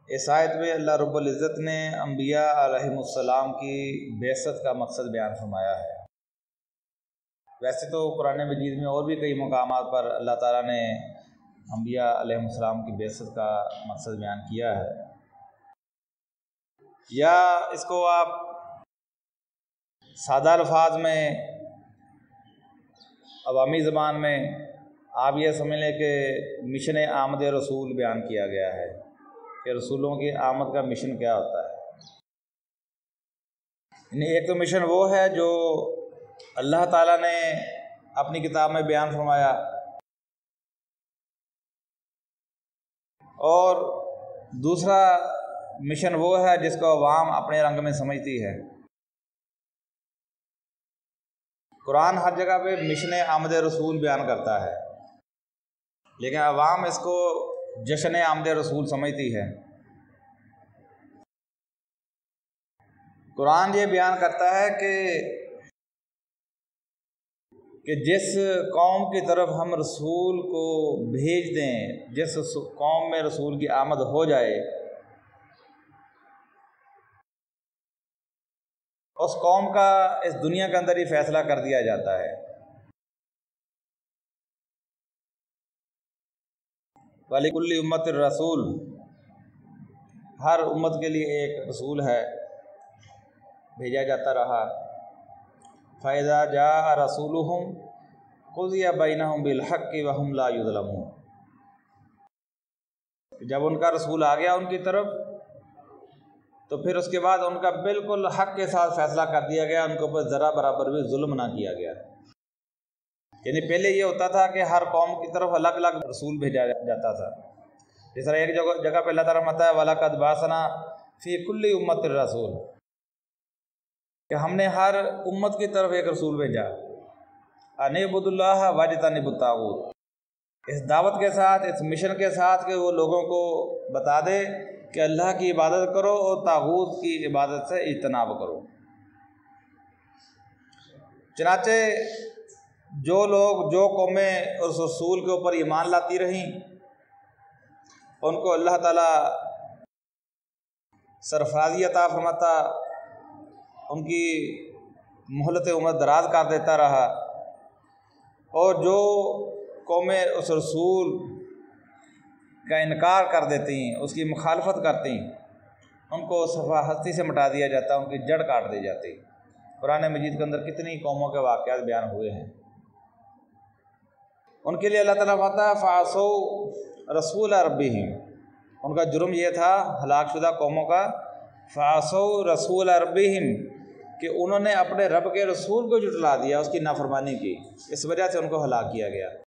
اس آیت میں اللہ رب العزت نے انبیاء علیہم السلام کی بعثت کا مقصد بیان فرمایا ہے۔ ویسے تو قرآن مجید میں اور بھی کئی مقامات پر اللہ تعالیٰ نے انبیاء علیہم السلام کی بعثت کا مقصد بیان کیا ہے، یا اس کو آپ سادہ الفاظ میں عوامی زبان میں آپ یہ سمجھ لیں کہ مشن آمد رسول بیان کیا گیا ہے کہ رسولوں کی آمد کا مشن کیا ہوتا ہے۔ یعنی ایک تو مشن وہ ہے جو اللہ تعالیٰ نے اپنی کتاب میں بیان فرمایا، اور دوسرا مشن وہ ہے جس کو عوام اپنے رنگ میں سمجھتی ہے۔ قرآن ہر جگہ پہ مشن آمد رسول بیان کرتا ہے، لیکن عوام اس کو جشن آمد رسول سمجھتی ہے۔ قرآن یہ بیان کرتا ہے کہ جس قوم کی طرف ہم رسول کو بھیج دیں، جس قوم میں رسول کی آمد ہو جائے، اس قوم کا اس دنیا کے اندر ہی فیصلہ کر دیا جاتا ہے۔ وَلِكُلِّ أُمَّةٍ رسول، ہر امت کے لیے ایک رسول ہے، بھیجا جاتا رہا۔ فَإِذَا جَاءَ رَسُولُهُمْ قُضِيَ بَيْنَهُمْ بِالْحَقِّ وَهُمْ لَا يُظْلَمُونَ۔ جب ان کا رسول آ گیا ان کی طرف، تو پھر اس کے بعد ان کا بالکل حق کے ساتھ فیصلہ کر دیا گیا، ان کے اوپر ذرا برابر بھی ظلم نہ کیا گیا۔ یعنی پہلے یہ ہوتا تھا کہ ہر قوم کی طرف الگ الگ رسول بھیجا جاتا تھا، جس طرح ایک جگہ پہ اللہ تعالیٰ فرماتا ہے وَلَقَدْ بَعَثْنَا فِي كُلِّ أُمَّةٍ رَسُولٍ، کہ ہم نے ہر امت کی طرف ایک رسول بھیجا، أَنِ اعْبُدُوا اللَّهَ وَاجْتَنِبُوا الطَّاغُوتَ، اس دعوت کے ساتھ، اس مشن کے ساتھ کہ وہ لوگوں کو بتا دے کہ اللہ کی عبادت کرو اور طاغوت کی عبادت سے اجتناب کرو۔ چنانچہ جو لوگ، جو قومیں اس رسول کے اوپر ایمان لاتی رہیں، ان کو اللہ تعالیٰ سرفرازی عطا فرماتا، ان کی مہلت عمر دراز کر دیتا رہا، اور جو قومیں اس رسول کا انکار کر دیتی ہیں، اس کی مخالفت کرتی ہیں، ان کو صفحہ ہستی سے مٹا دیا جاتا، ان کی جڑ کاٹ دی جاتی۔ قرآن مجید کے اندر کتنی قوموں کے واقعات بیان ہوئے ہیں۔ ان کے لیے اللہ تعالیٰ فرماتا ہے فَعَصَوْا رَسُولَ رَبِّهِمْ، ان کا جرم یہ تھا ہلاک شدہ قوموں کا، فَعَصَوْا رَسُولَ رَبِّهِمْ، کہ انہوں نے اپنے رب کے رسول کو جھٹلا دیا، اس کی نافرمانی کی، اس وجہ سے ان کو ہلاک کیا گیا۔